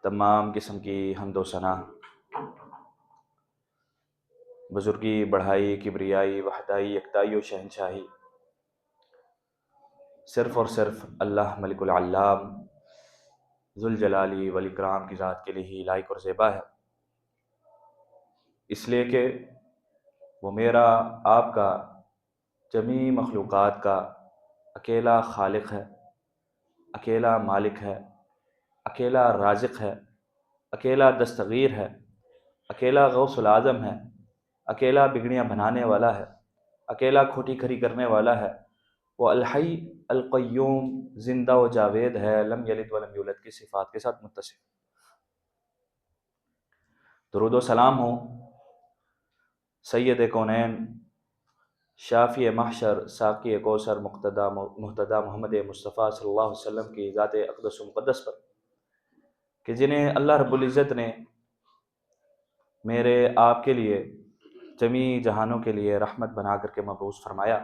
تمام قسم کی حمد و ثنا، بزرگی، بڑھائی، کبریائی، وحدائی، یکتائی و شہنشاہی صرف اور صرف اللہ ملک العلام ذوالجلالی والاکرام کی ذات کے لیے ہی لائق اور زیبا ہے، اس لیے کہ وہ میرا، آپ کا، جمیع مخلوقات کا اکیلا خالق ہے، اکیلا مالک ہے، اکیلا رازق ہے، اکیلا دستگیر ہے، اکیلا غوث العظم ہے، اکیلا بگڑیاں بنانے والا ہے، اکیلا کھوٹی کھری کرنے والا ہے، وہ الحی القیوم زندہ و جاوید ہے، لم یلد ولم یولد کی صفات کے ساتھ متصف۔ درود و سلام ہو سید کونین، شافی محشر، ساقی کوثر، مقتدی محمد مصطفیٰ صلی اللہ علیہ وسلم کی ذات اقدس و مقدس پر، کہ جنہیں اللہ رب العزت نے میرے آپ کے لیے، جمیع جہانوں کے لیے رحمت بنا کر کے مبعوث فرمایا۔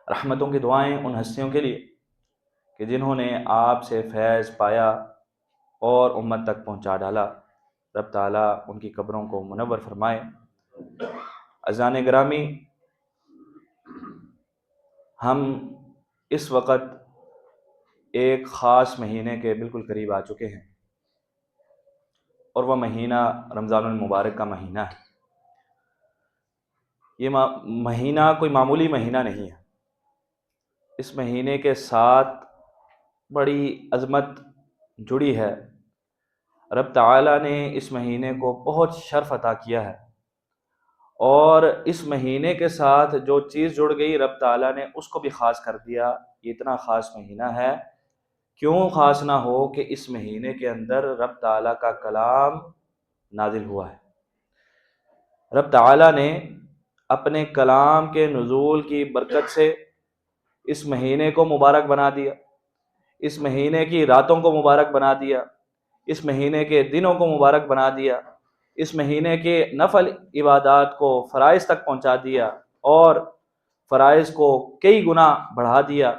رحمتوں کی دعائیں ان ہستیوں کے لیے کہ جنہوں نے آپ سے فیض پایا اور امت تک پہنچا ڈالا، رب تعالیٰ ان کی قبروں کو منور فرمائے۔ عزیزان گرامی، ہم اس وقت ایک خاص مہینے کے بالکل قریب آ چکے ہیں، اور وہ مہینہ رمضان المبارک کا مہینہ ہے۔ یہ مہینہ کوئی معمولی مہینہ نہیں ہے، اس مہینے کے ساتھ بڑی عظمت جڑی ہے۔ رب تعالیٰ نے اس مہینے کو بہت شرف عطا کیا ہے، اور اس مہینے کے ساتھ جو چیز جڑ گئی رب تعالیٰ نے اس کو بھی خاص کر دیا۔ یہ اتنا خاص مہینہ ہے، کیوں خاص نہ ہو کہ اس مہینے کے اندر رب تعالیٰ کا کلام نازل ہوا ہے۔ رب تعالیٰ نے اپنے کلام کے نزول کی برکت سے اس مہینے کو مبارک بنا دیا، اس مہینے کی راتوں کو مبارک بنا دیا، اس مہینے کے دنوں کو مبارک بنا دیا، اس مہینے کے نفل عبادات کو فرائض تک پہنچا دیا، اور فرائض کو کئی گنا بڑھا دیا،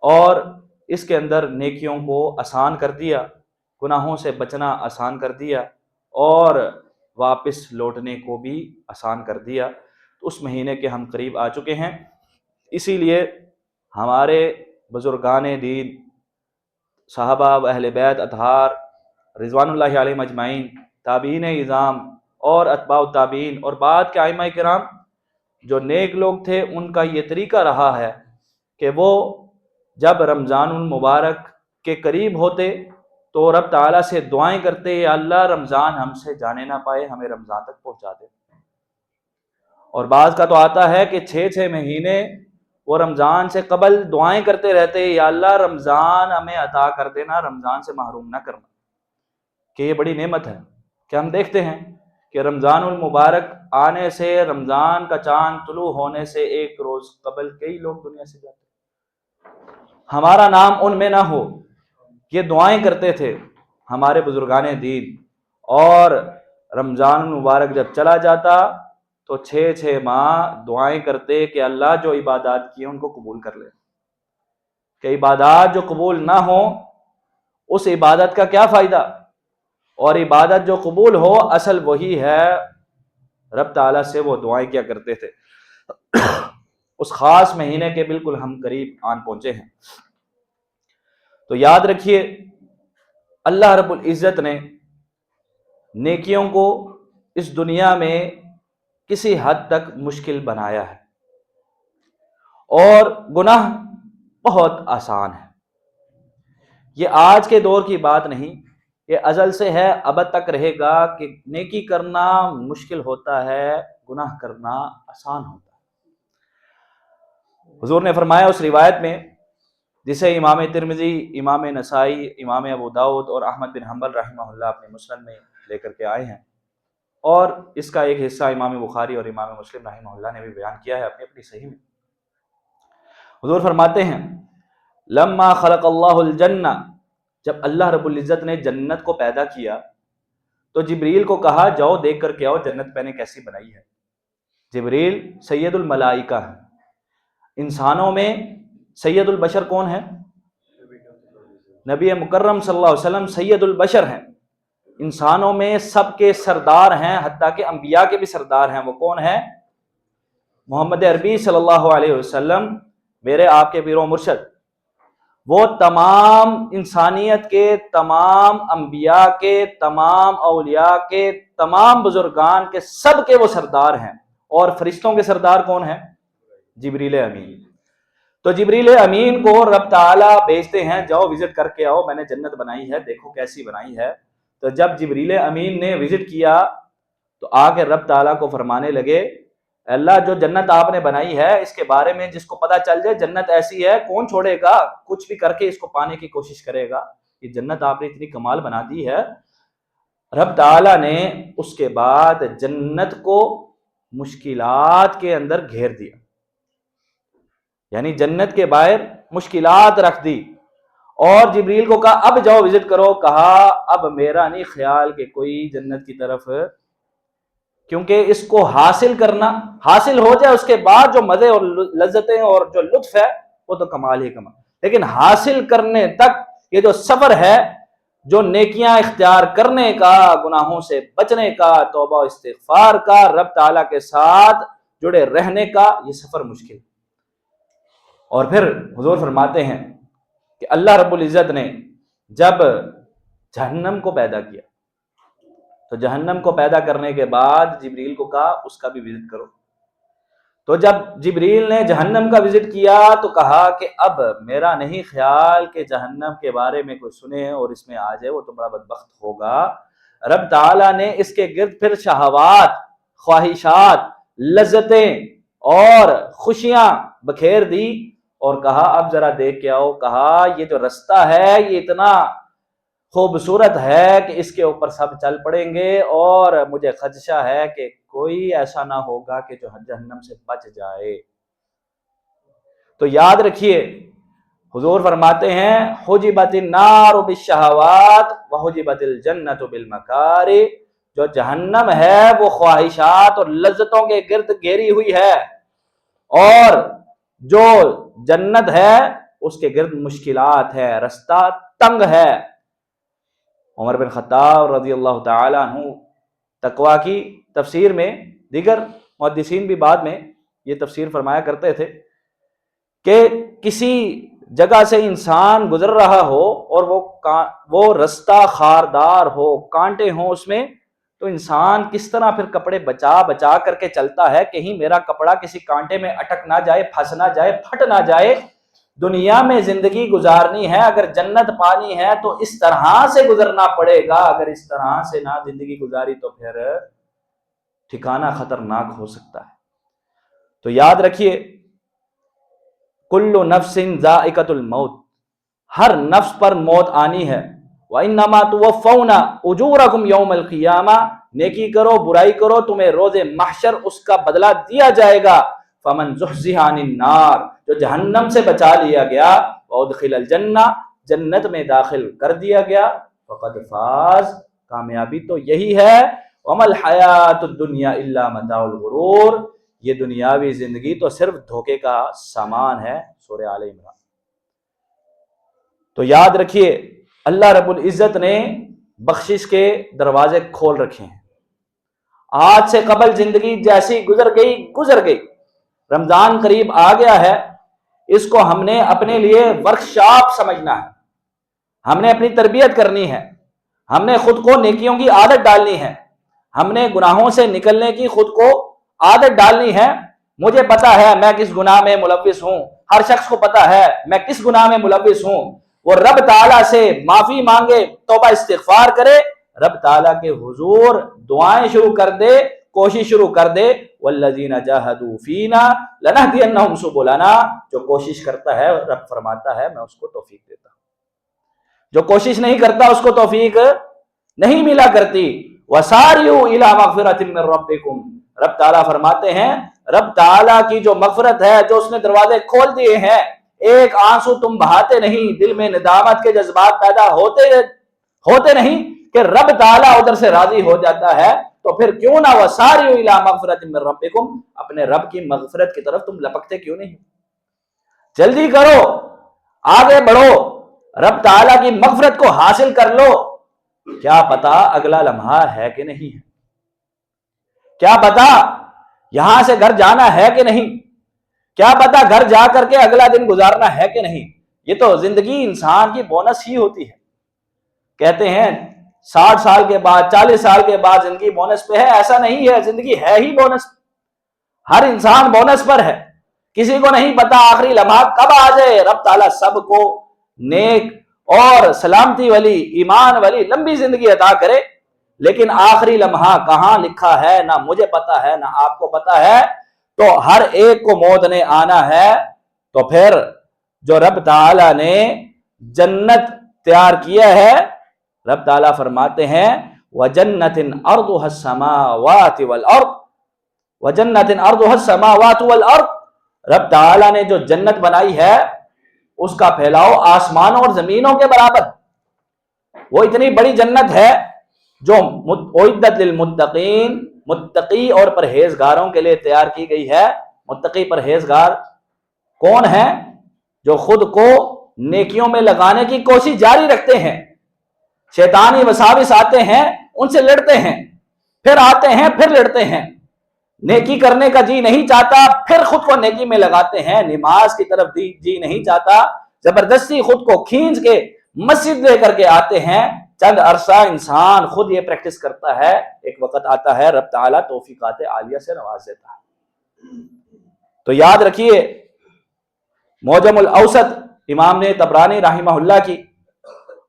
اور اس کے اندر نیکیوں کو آسان کر دیا، گناہوں سے بچنا آسان کر دیا، اور واپس لوٹنے کو بھی آسان کر دیا۔ تو اس مہینے کے ہم قریب آ چکے ہیں، اسی لیے ہمارے بزرگان دین، صحابہ و اہل بیت اطہار رضوان اللہ علیہم اجمعین، تابعین اعظام اور اتباع التابعین، اور بعد کے ائمہ کرام جو نیک لوگ تھے، ان کا یہ طریقہ رہا ہے کہ وہ جب رمضان المبارک کے قریب ہوتے تو رب تعالیٰ سے دعائیں کرتے، یا اللہ رمضان ہم سے جانے نہ پائے، ہمیں رمضان تک پہنچا دے۔ اور بعض کا تو آتا ہے کہ 6 مہینے وہ رمضان سے قبل دعائیں کرتے رہتے، یا اللہ رمضان ہمیں عطا کر دینا، رمضان سے محروم نہ کرنا، کہ یہ بڑی نعمت ہے۔ کہ ہم دیکھتے ہیں کہ رمضان المبارک آنے سے، رمضان کا چاند طلوع ہونے سے ایک روز قبل کئی لوگ دنیا سے جاتے ہیں، ہمارا نام ان میں نہ ہو، یہ دعائیں کرتے تھے ہمارے بزرگان دین۔ اور رمضان المبارک جب چلا جاتا تو 6 ماہ دعائیں کرتے کہ اللہ جو عبادات کی ہیں ان کو قبول کر لے، کہ عبادات جو قبول نہ ہوں اس عبادت کا کیا فائدہ، اور عبادت جو قبول ہو اصل وہی ہے۔ رب تعالیٰ سے وہ دعائیں کیا کرتے تھے۔ اس خاص مہینے کے بالکل ہم قریب آن پہنچے ہیں، تو یاد رکھیے اللہ رب العزت نے نیکیوں کو اس دنیا میں کسی حد تک مشکل بنایا ہے، اور گناہ بہت آسان ہے۔ یہ آج کے دور کی بات نہیں، یہ ازل سے ہے، ابد تک رہے گا کہ نیکی کرنا مشکل ہوتا ہے، گناہ کرنا آسان ہوتا ہے۔ حضور نے فرمایا اس روایت میں جسے امام ترمذی، امام نسائی، امام ابو داؤد اور احمد بن حنبل رحمہ اللہ اپنے مسند میں لے کر کے آئے ہیں، اور اس کا ایک حصہ امام بخاری اور امام مسلم رحمہ اللہ نے بھی بیان کیا ہے اپنی اپنی صحیح میں۔ حضور فرماتے ہیں لما خلق اللہ الجنہ، جب اللہ رب العزت نے جنت کو پیدا کیا تو جبریل کو کہا جاؤ دیکھ کر کے آؤ جنت میں نے کیسی بنائی ہے۔ جبریل سید الملائکہ ہے، انسانوں میں سید البشر کون ہے؟ نبی مکرم صلی اللہ علیہ وسلم سید البشر ہیں، انسانوں میں سب کے سردار ہیں، حتیٰ کہ انبیاء کے بھی سردار ہیں۔ وہ کون ہیں؟ محمد عربی صلی اللہ علیہ وسلم، میرے آپ کے پیر و مرشد۔ وہ تمام انسانیت کے، تمام انبیاء کے، تمام اولیاء کے، تمام بزرگان کے، سب کے وہ سردار ہیں۔ اور فرشتوں کے سردار کون ہیں؟ جبریل امین۔ تو جبریل امین کو رب تعالیٰ بھیجتے ہیں، جاؤ وزٹ کر کے آؤ، میں نے جنت بنائی ہے، دیکھو کیسی بنائی ہے۔ تو جب جبریل امین نے وزٹ کیا تو آ کے رب تعالیٰ کو فرمانے لگے، اللہ جو جنت آپ نے بنائی ہے اس کے بارے میں جس کو پتہ چل جائے جنت ایسی ہے کون چھوڑے گا، کچھ بھی کر کے اس کو پانے کی کوشش کرے گا، یہ جنت آپ نے اتنی کمال بنا دی ہے۔ رب تعالیٰ نے اس کے بعد جنت کو مشکلات کے اندر گھیر دیا، یعنی جنت کے باہر مشکلات رکھ دی، اور جبریل کو کہا اب جاؤ وزٹ کرو۔ کہا اب میرا نہیں خیال کہ کوئی جنت کی طرف، کیونکہ اس کو حاصل کرنا، حاصل ہو جائے اس کے بعد جو مزے اور لذتیں اور جو لطف ہے وہ تو کمال ہی کمال، لیکن حاصل کرنے تک یہ جو سفر ہے، جو نیکیاں اختیار کرنے کا، گناہوں سے بچنے کا، توبہ استغفار کا، رب تعالیٰ کے ساتھ جڑے رہنے کا، یہ سفر مشکل۔ اور پھر حضور فرماتے ہیں کہ اللہ رب العزت نے جب جہنم کو پیدا کیا تو جہنم کو پیدا کرنے کے بعد جبریل کو کہا اس کا بھی وزٹ کرو۔ تو جب جبریل نے جہنم کا وزٹ کیا تو کہا کہ اب میرا نہیں خیال کہ جہنم کے بارے میں کوئی سنے اور اس میں آ جائے، وہ تو بڑا بدبخت ہوگا۔ رب تعالیٰ نے اس کے گرد پھر شہوات، خواہشات، لذتیں اور خوشیاں بکھیر دی اور کہا اب ذرا دیکھ کے آؤ۔ کہا یہ جو رستہ ہے یہ اتنا خوبصورت ہے کہ اس کے اوپر سب چل پڑیں گے، اور مجھے خدشہ ہے کہ کوئی ایسا نہ ہوگا کہ جو جہنم سے بچ جائے۔ تو یاد رکھیے حضور فرماتے ہیں حجبت النار بالشہوات وحجبت الجنت بالمکارہ، جو جہنم ہے وہ خواہشات اور لذتوں کے گرد گھیری ہوئی ہے، اور جو جنت ہے اس کے گرد مشکلات ہے، رستہ تنگ ہے۔ عمر بن خطاب رضی اللہ تعالی عنہ تقویٰ کی تفسیر میں، دیگر محدثین بھی بعد میں یہ تفسیر فرمایا کرتے تھے کہ کسی جگہ سے انسان گزر رہا ہو اور وہ رستہ خاردار ہو، کانٹے ہوں اس میں، تو انسان کس طرح پھر کپڑے بچا بچا کر کے چلتا ہے، کہیں میرا کپڑا کسی کانٹے میں اٹک نہ جائے، پھنس نہ جائے، پھٹ نہ جائے۔ دنیا میں زندگی گزارنی ہے، اگر جنت پانی ہے تو اس طرح سے گزرنا پڑے گا، اگر اس طرح سے نہ زندگی گزاری تو پھر ٹھکانہ خطرناک ہو سکتا ہے۔ تو یاد رکھیے کل نفس ذائقۃ الموت، ہر نفس پر موت آنی ہے۔ وانما توفون اجورکم یوم القیامہ، نیکی کرو برائی کرو تمہیں روز محشر اس کا بدلہ دیا جائے گا۔ فمن زحزح عن النار، جو جہنم سے بچا لیا گیا، وادخل الجنہ، جنت میں داخل کر دیا گیا، فقد فاز، کامیابی تو یہی ہے۔ وما الحیات الدنیا الا متاع الغرور، یہ دنیاوی زندگی تو صرف دھوکے کا سامان ہے۔ سورہ آل عمران۔ تو یاد رکھیے اللہ رب العزت نے بخشش کے دروازے کھول رکھے ہیں۔ آج سے قبل زندگی جیسی گزر گئی، رمضان قریب آ گیا ہے، اس کو ہم نے اپنے لیے ورکشاپ سمجھنا ہے، ہم نے اپنی تربیت کرنی ہے، ہم نے خود کو نیکیوں کی عادت ڈالنی ہے، ہم نے گناہوں سے نکلنے کی خود کو عادت ڈالنی ہے۔ مجھے پتا ہے میں کس گناہ میں ملوث ہوں، ہر شخص کو پتا ہے میں کس گناہ میں ملوث ہوں۔ وہ رب تعالیٰ سے معافی مانگے، توبہ استغفار کرے، رب تعالیٰ کے حضور دعائیں شروع کر دے، کوشش شروع کر دے۔ والذین جاہدوا فینا لنہدینہم سبلنا، جو کوشش کرتا ہے رب فرماتا ہے میں اس کو توفیق دیتا ہوں، جو کوشش نہیں کرتا اس کو توفیق نہیں ملا کرتی۔ وسارعوا الی مغفرۃ من ربکم، رب تعالیٰ فرماتے ہیں رب تعالیٰ کی جو مغفرت ہے، جو اس نے دروازے کھول دیے ہیں، ایک آنسو تم بہاتے نہیں، دل میں ندامت کے جذبات پیدا ہوتے نہیں کہ رب تعالیٰ ادھر سے راضی ہو جاتا ہے، تو پھر کیوں نہ وسارعوا الی مغفرۃ من ربکم، اپنے رب کی مغفرت کی طرف تم لپکتے کیوں نہیں؟ جلدی کرو، آگے بڑھو، رب تعالیٰ کی مغفرت کو حاصل کر لو، کیا پتا اگلا لمحہ ہے کہ نہیں ہے، کیا پتا یہاں سے گھر جانا ہے کہ نہیں، کیا پتا گھر جا کر کے اگلا دن گزارنا ہے کہ نہیں۔ یہ تو زندگی انسان کی بونس ہی ہوتی ہے۔ کہتے ہیں 60 سال کے بعد 40 سال کے بعد زندگی بونس پہ ہے، ایسا نہیں ہے، زندگی ہے ہی بونس، ہر انسان بونس پر ہے۔ کسی کو نہیں پتا آخری لمحہ کب آ جائے۔ رب تعالیٰ سب کو نیک اور سلامتی والی، ایمان والی لمبی زندگی عطا کرے، لیکن آخری لمحہ کہاں لکھا ہے نہ مجھے پتا ہے نہ آپ کو پتا ہے۔ تو ہر ایک کو موت نے آنا ہے، تو پھر جو رب تعالیٰ نے جنت تیار کیا ہے، رب تعالیٰ فرماتے ہیں وَجَنَّةٍ أَرْضُهَا السَّمَاوَاتِ وَالْأَرْضُ وَجَنَّةٍ أَرْضُهَا السَّمَاوَاتُ وَالْأَرْضُ۔ رب تعالیٰ نے جو جنت بنائی ہے اس کا پھیلاؤ آسمانوں اور زمینوں کے برابر، وہ اتنی بڑی جنت ہے جو اعدت للمتقین، متقی اور پرہیزگاروں کے لیے تیار کی گئی ہے۔ متقی پرہیزگار کون ہیں؟ جو خود کو نیکیوں میں لگانے کی کوشش جاری رکھتے ہیں، شیطانی وساوس آتے ہیں ان سے لڑتے ہیں، پھر آتے ہیں پھر لڑتے ہیں، نیکی کرنے کا جی نہیں چاہتا پھر خود کو نیکی میں لگاتے ہیں، نماز کی طرف جی نہیں چاہتا زبردستی خود کو کھینچ کے مسجد لے کر کے آتے ہیں۔ چند عرصہ انسان خود یہ پریکٹس کرتا ہے، ایک وقت آتا ہے رب تعالیٰ توفیقات عالیہ سے نواز دیتا ہے۔ تو یاد رکھیے معجم الاوسط امام نے طبرانی رحمہ اللہ کی،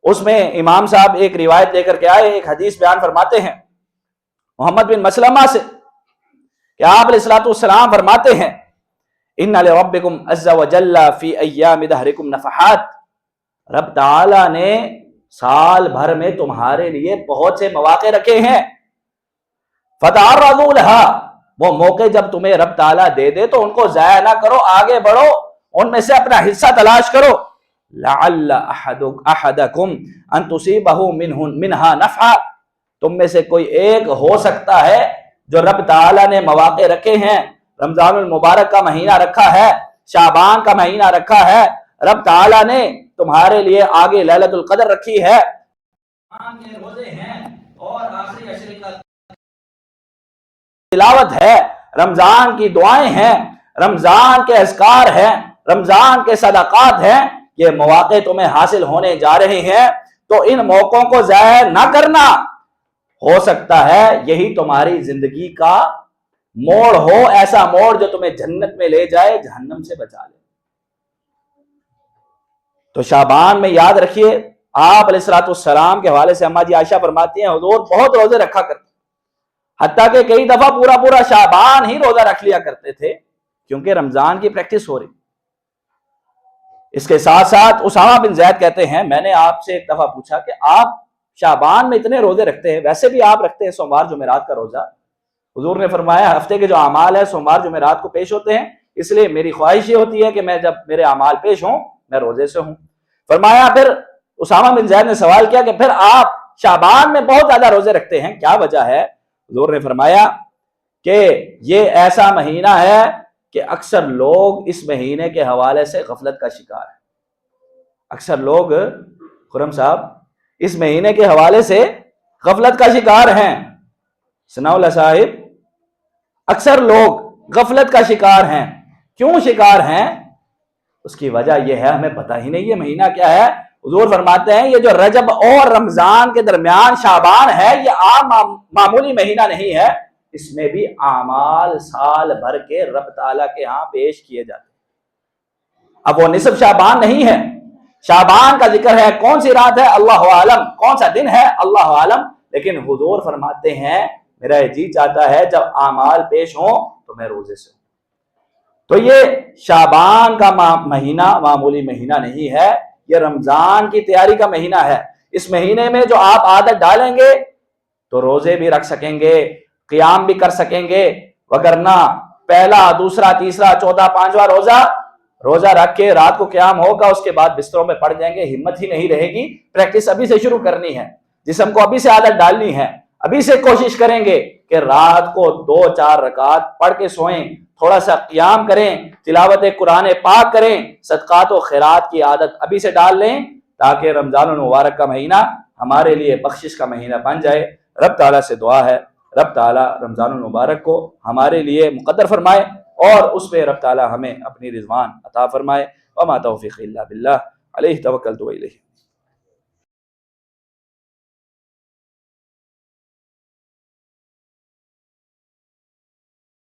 اس میں امام صاحب ایک روایت لے کر کے آئے، ایک حدیث بیان فرماتے ہیں محمد بن مسلمہ سے کہ آپ علیہ الصلوۃ والسلام فرماتے ہیں ان لربکم عز وجل فی ایام دہرکم نفحات، رب تعالیٰ نے سال بھر میں تمہارے لیے بہت سے مواقع رکھے ہیں، فتعرضوا لها، وہ موقع جب تمہیں رب تعالیٰ دے دے تو ان کو ضائع نہ کرو، آگے بڑھو، ان میں سے اپنا حصہ تلاش کرو۔ لعل احدکم ان تصیبہ منہا نفع، تم میں سے کوئی ایک ہو سکتا ہے جو رب تعالیٰ نے مواقع رکھے ہیں، رمضان المبارک کا مہینہ رکھا ہے، شعبان کا مہینہ رکھا ہے، رب تعالیٰ نے تمہارے لیے آگے لیلۃ القدر رکھی ہے، رمضان کے روزے ہیں اور آخری عشر کا تلاوت ہے، رمضان کی دعائیں ہیں، رمضان کے اذکار ہیں، رمضان کے صدقات ہیں، یہ مواقع تمہیں حاصل ہونے جا رہے ہیں، تو ان موقعوں کو ضائع نہ کرنا۔ ہو سکتا ہے یہی تمہاری زندگی کا موڑ ہو، ایسا موڑ جو تمہیں جنت میں لے جائے، جہنم سے بچا لے۔ تو شعبان میں یاد رکھیے آپ علیہ الصلوۃ والسلام کے حوالے سے اماں جی عائشہ فرماتی ہیں حضور بہت روزے رکھا کرتے، حتیٰ کہ کئی دفعہ پورا شعبان ہی روزہ رکھ لیا کرتے تھے، کیونکہ رمضان کی پریکٹس ہو رہی۔ اس کے ساتھ ساتھ اسامہ بن زید کہتے ہیں میں نے آپ سے ایک دفعہ پوچھا کہ آپ شعبان میں اتنے روزے رکھتے ہیں، ویسے بھی آپ رکھتے ہیں سوموار جمعرات کا روزہ، حضور نے فرمایا ہفتے کے جو اعمال ہے سوموار جمعرات کو پیش ہوتے ہیں، اس لیے میری خواہش یہ ہوتی ہے کہ میں جب میرے اعمال پیش ہوں میں روزے سے ہوں۔ فرمایا پھر اسامہ بن زید نے سوال کیا کہ پھر آپ شعبان میں بہت زیادہ روزے رکھتے ہیں، کیا وجہ ہے؟ حضور نے فرمایا کہ یہ ایسا مہینہ ہے کہ اکثر لوگ اس مہینے کے حوالے سے غفلت کا شکار ہیں، اکثر لوگ خرم صاحب اس مہینے کے حوالے سے غفلت کا شکار ہیں، ثناء اللہ صاحب اکثر لوگ غفلت کا شکار ہیں۔ کیوں شکار ہیں؟ اس کی وجہ یہ ہے ہمیں پتہ ہی نہیں یہ مہینہ کیا ہے۔ حضور فرماتے ہیں یہ جو رجب اور رمضان کے درمیان شعبان ہے یہ عام معمولی مہینہ نہیں ہے، اس میں بھی اعمال سال بھر کے رب تعالیٰ کے ہاں پیش کیے جاتے ہیں۔ اب وہ نصف شعبان نہیں ہے، شعبان کا ذکر ہے، کون سی رات ہے اللہ عالم، کون سا دن ہے اللہ عالم، لیکن حضور فرماتے ہیں میرا جی چاہتا ہے جب اعمال پیش ہوں تو میں روزے سے ہوں۔ تو یہ شعبان کا مہینہ معمولی مہینہ نہیں ہے، یہ رمضان کی تیاری کا مہینہ ہے۔ اس مہینے میں جو آپ عادت ڈالیں گے تو روزے بھی رکھ سکیں گے، قیام بھی کر سکیں گے، وگرنہ پہلا دوسرا تیسرا چوتھا پانچواں روزہ رکھ کے رات کو قیام ہوگا، اس کے بعد بستروں میں پڑ جائیں گے، ہمت ہی نہیں رہے گی۔ پریکٹس ابھی سے شروع کرنی ہے، جسم کو ابھی سے عادت ڈالنی ہے، ابھی سے کوشش کریں گے کہ رات کو 2-4 رکعت پڑھ کے سوئیں، تھوڑا سا قیام کریں، تلاوت قرآن پاک کریں، صدقات و خیرات کی عادت ابھی سے ڈال لیں تاکہ رمضان المبارک کا مہینہ ہمارے لیے بخشش کا مہینہ بن جائے۔ رب تعالیٰ سے دعا ہے رب تعالیٰ رمضان المبارک کو ہمارے لیے مقدر فرمائے اور اس پہ رب تعالیٰ ہمیں اپنی رضوان عطا فرمائے۔ وما توفیق الا باللہ علیہ توکلت و الیہ